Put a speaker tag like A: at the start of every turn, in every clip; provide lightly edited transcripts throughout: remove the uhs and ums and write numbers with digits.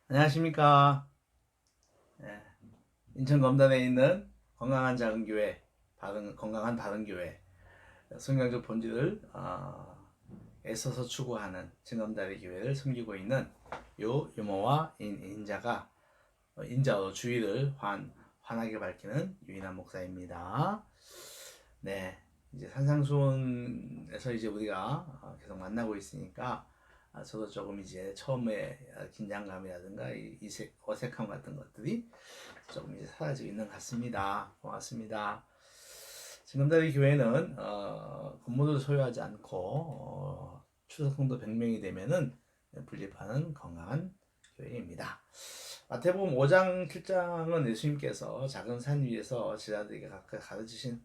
A: 안녕하십니까. 예, 인천 검단에 있는 건강한 작은 교회, 건강한 바른 교회, 성경적 본질을 애써서 추구하는 진검다리 교회를 섬기고 있는 유모와 인자가 인자로 주의를 환하게 밝히는 유인한 목사입니다. 네, 이제 산상수훈에서 이제 우리가 계속 만나고 있으니까 저도 조금 이제 처음에 긴장감이라든가 어색함 같은 것들이 조금 이제 사라지고 있는 것 같습니다. 고맙습니다. 지금까지 교회는 건물을 소유하지 않고 추석 성도 100명이 되면은 분립하는 건강한 교회입니다. 마태복음 5장 7장은 예수님께서 작은 산 위에서 제자들에게 각각 가르치신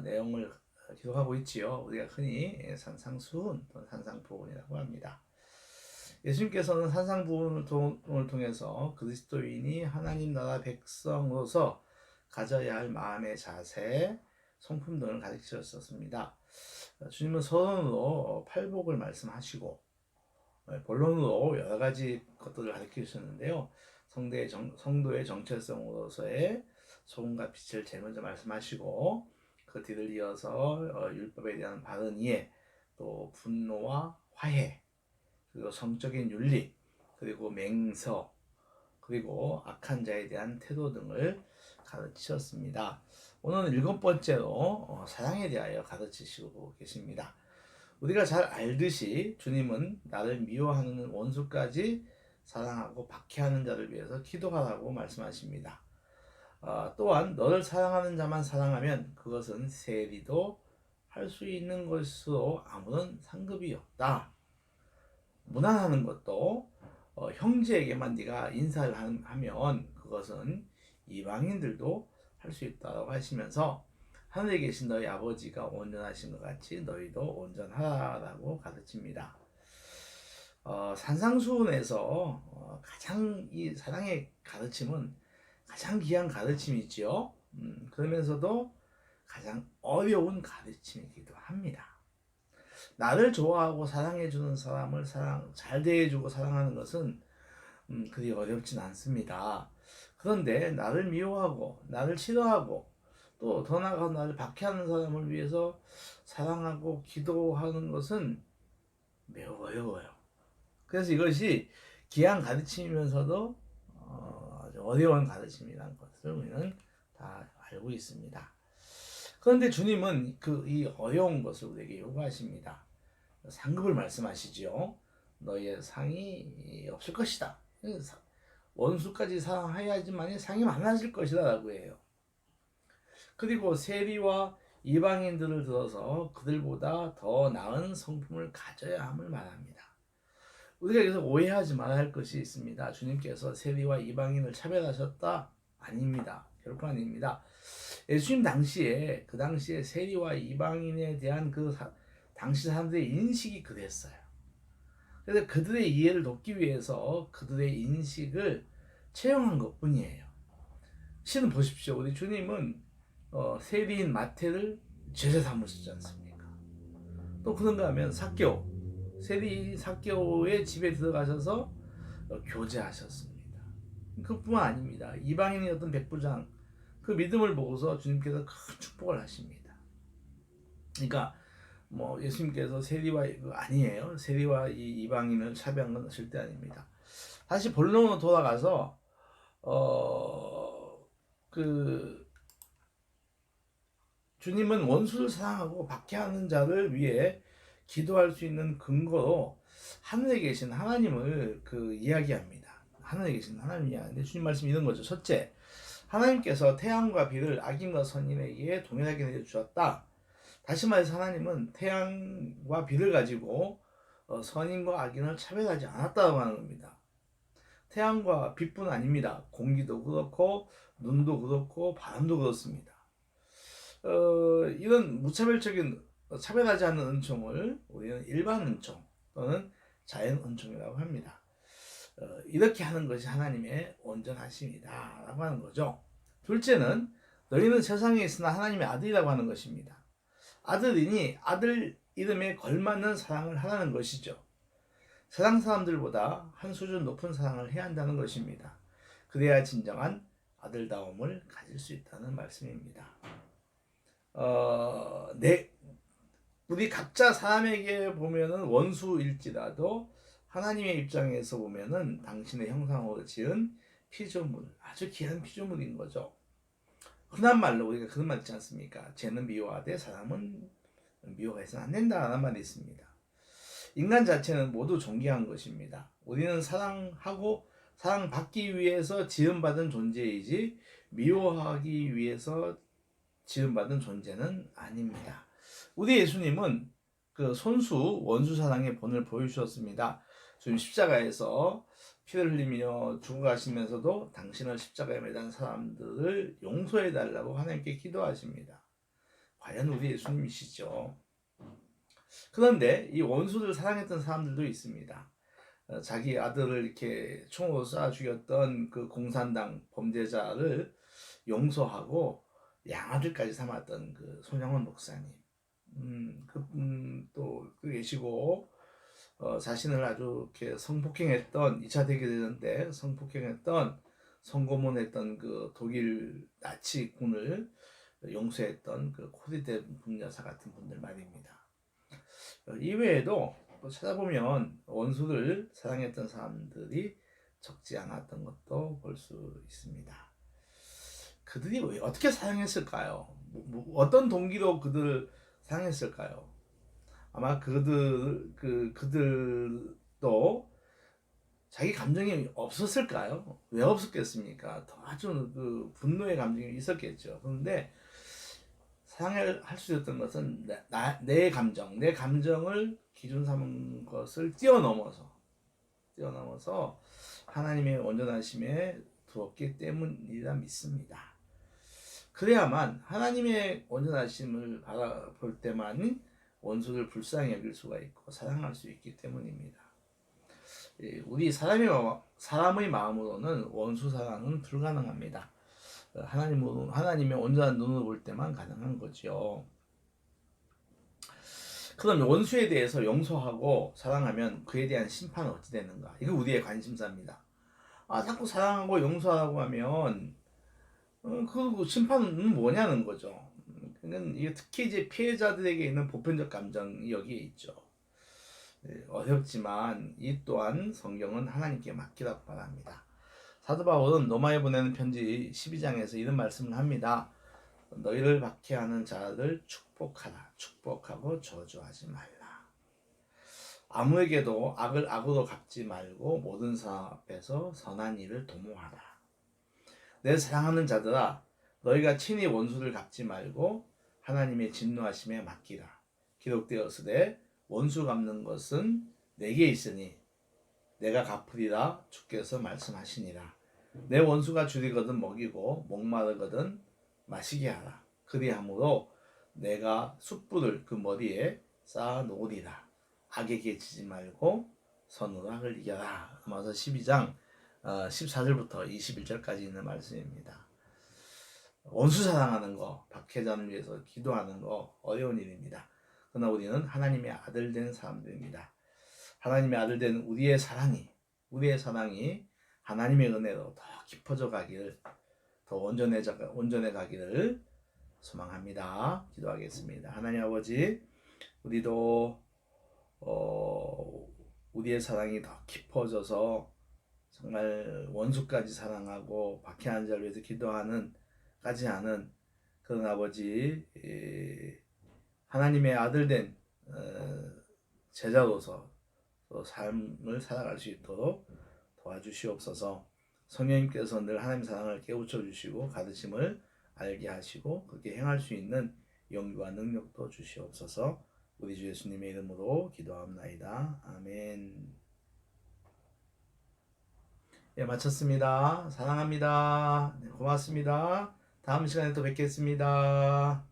A: 내용을 기록하고 있지요. 우리가 흔히 산상수훈 또는 산상보훈이라고 합니다. 예수님께서는 산상보훈을 통해서 그리스도인이 하나님 나라 백성으로서 가져야 할 마음의 자세, 성품 등을 가르치셨습니다. 주님은 서론으로 팔복을 말씀하시고 본론으로 여러 가지 것들을 가르치셨는데요. 성도의 정체성으로서의 소금과 빛을 제일 먼저 말씀하시고 그 뒤를 이어서 율법에 대한 바른 이해, 또 분노와 화해, 그리고 성적인 윤리, 그리고 맹서, 그리고 악한 자에 대한 태도 등을 가르치셨습니다. 오늘은 7번째로 사랑에 대하여 가르치시고 계십니다. 우리가 잘 알듯이 주님은 나를 미워하는 원수까지 사랑하고 박해하는 자를 위해서 기도하라고 말씀하십니다. 또한 너를 사랑하는 자만 사랑하면 그것은 세리도 할 수 있는 것으로 아무런 상급이 없다. 무난하는 것도 형제에게만 네가 인사를 하면 그것은 이방인들도 할 수 있다고 하시면서 하늘에 계신 너희 아버지가 온전하신 것 같이 너희도 온전하라고 가르칩니다. 산상수훈에서 가장 이 사랑의 가르침은 가장 귀한 가르침이지요. 그러면서도 가장 어려운 가르침이기도 합니다. 나를 좋아하고 사랑해주는 사람을 잘 대해주고 사랑하는 것은 그리 어렵진 않습니다. 그런데 나를 미워하고 나를 싫어하고 또 더 나아가 나를 박해하는 사람을 위해서 사랑하고 기도하는 것은 매우 어려워요. 그래서 이것이 귀한 가르침이면서도 아주 어려운 가르침이라는 것을 우리는 다 알고 있습니다. 그런데 주님은 이 어려운 것을 우리에게 요구하십니다. 상급을 말씀하시지요. 너의 상이 없을 것이다. 원수까지 사랑해야지만 상이 많아질 것이다 라고 해요. 그리고 세리와 이방인들을 들어서 그들보다 더 나은 성품을 가져야 함을 말합니다. 우리가 여기서 오해하지 말아야 할 것이 있습니다. 주님께서 세리와 이방인을 차별하셨다? 아닙니다. 결코 아닙니다. 예수님 당시에 그 당시에 세리와 이방인에 대한 당시 사람들의 인식이 그랬어요. 그래서 그들의 이해를 돕기 위해서 그들의 인식을 채용한 것뿐이에요. 실은 보십시오. 우리 주님은 세리인 마태를 제자 삼으시지 않습니까? 또 그런가 하면 세리 삭개오의 집에 들어가셔서 교제하셨습니다. 그뿐만 아닙니다. 이방인이었던 백부장 그 믿음을 보고서 주님께서 큰 축복을 하십니다. 그러니까 예수님께서 세리와 아니에요. 세리와 이 이방인을 차별한 건 절대 아닙니다. 다시 본론으로 돌아가서 주님은 원수를 사랑하고 박해하는 자를 위해 기도할 수 있는 근거로 하늘에 계신 하나님을 이야기합니다. 하늘에 계신 하나님 이야기하는데 주님 말씀 이런 거죠. 첫째, 하나님께서 태양과 비를 악인과 선인에게 동일하게 내려주셨다. 다시 말해서 하나님은 태양과 비를 가지고 선인과 악인을 차별하지 않았다고 하는 겁니다. 태양과 빛뿐 아닙니다. 공기도 그렇고 눈도 그렇고 바람도 그렇습니다. 이런 무차별적인 차별하지 않는 은총을 우리는 일반 은총 또는 자연 은총이라고 합니다. 이렇게 하는 것이 하나님의 온전하심이다 라고 하는 거죠. 둘째는 너희는 세상에 있으나 하나님의 아들이라고 하는 것입니다. 아들이니 아들 이름에 걸맞는 사랑을 하라는 것이죠. 세상 사람들보다 한 수준 높은 사랑을 해야 한다는 것입니다. 그래야 진정한 아들다움을 가질 수 있다는 말씀입니다. 우리 각자 사람에게 보면은 원수일지라도 하나님의 입장에서 보면은 당신의 형상으로 지은 피조물, 아주 귀한 피조물인 거죠. 흔한 말로 우리가 그런 말 있지 않습니까? 죄는 미워하되 사람은 미워해서는 안 된다라는 말이 있습니다. 인간 자체는 모두 존귀한 것입니다. 우리는 사랑하고 사랑받기 위해서 지음받은 존재이지 미워하기 위해서 지음받은 존재는 아닙니다. 우리 예수님은 그 손수 원수 사랑의 본을 보여주셨습니다. 주님 십자가에서 피를 흘리며 죽어가시면서도 당신을 십자가에 매단 사람들을 용서해 달라고 하나님께 기도하십니다. 과연 우리 예수님이시죠? 그런데 이 원수를 사랑했던 사람들도 있습니다. 자기 아들을 이렇게 총으로 쏴 죽였던 그 공산당 범죄자를 용서하고 양아들까지 삼았던 그 손영원 목사님, 또 계시고, 자신을 아주 이렇게 성폭행했던 2차 대결대전 때 성폭행했던 성고문했던 그 독일 나치군을 용서했던 그 코리대 분여사 같은 분들 말입니다. 이외에도 또 찾아보면 원수를 사랑했던 사람들이 적지 않았던 것도 볼 수 있습니다. 그들이 어떻게 사랑했을까요? 어떤 동기로 그들을 사랑했을까요? 아마 그들도 자기 감정이 없었을까요? 왜 없었겠습니까? 더 아주 그 분노의 감정이 있었겠죠. 그런데 사랑을 할 수 있었던 것은 내 감정, 내 감정을 기준 삼은 것을 뛰어넘어서 하나님의 온전하심에 두었기 때문이라 믿습니다. 그래야만 하나님의 온전하심을 바라볼 때만 원수를 불쌍히 여길 수가 있고 사랑할 수 있기 때문입니다. 우리 사람의 마음으로는 원수 사랑은 불가능합니다. 하나님의 온전한 눈으로 볼 때만 가능한 거죠. 그럼 원수에 대해서 용서하고 사랑하면 그에 대한 심판은 어찌 되는가? 이거 우리의 관심사입니다. 자꾸 사랑하고 용서하고 하면 그 심판은 뭐냐는 거죠. 이게 특히 이제 피해자들에게 있는 보편적 감정이 여기에 있죠. 어렵지만 이 또한 성경은 하나님께 맡기라고 말합니다. 사도 바울은 로마에 보내는 편지 12장에서 이런 말씀을 합니다. 너희를 박해하는 자를 축복하라. 축복하고 저주하지 말라. 아무에게도 악을 악으로 갚지 말고 모든 사람 앞에서 선한 일을 도모하라. 내 사랑하는 자들아, 너희가 친히 원수를 갚지 말고 하나님의 진노하심에 맡기라. 기록되었으되 원수 갚는 것은 내게 있으니 내가 갚으리라 주께서 말씀하시니라. 내 원수가 줄이거든 먹이고 목마르거든 마시게 하라. 그리함으로 내가 숯불을 그 머리에 쌓아 놓으리라. 악에게 지지 말고 선으로 악을 이겨라. 로마서 12장 14절부터 21절까지 있는 말씀입니다. 원수 사랑하는 거, 박해자를 위해서 기도하는 거 어려운 일입니다. 그러나 우리는 하나님의 아들 된 사람들입니다. 하나님의 아들 된 우리의 사랑이 하나님의 은혜로 더 깊어져 가기를, 더 온전해 가기를 소망합니다. 기도하겠습니다. 하나님 아버지, 우리도 우리의 사랑이 더 깊어져서 정말 원수까지 사랑하고 박해하는 자를 위해서 기도하는까지 하는 그런 아버지, 하나님의 아들 된 제자로서 삶을 살아갈 수 있도록 도와주시옵소서. 성령님께서 늘 하나님의 사랑을 깨우쳐 주시고 가르침을 알게 하시고 그렇게 행할 수 있는 용기와 능력도 주시옵소서. 우리 주 예수님의 이름으로 기도합나이다. 아멘. 예, 마쳤습니다. 사랑합니다. 네, 고맙습니다. 다음 시간에 또 뵙겠습니다.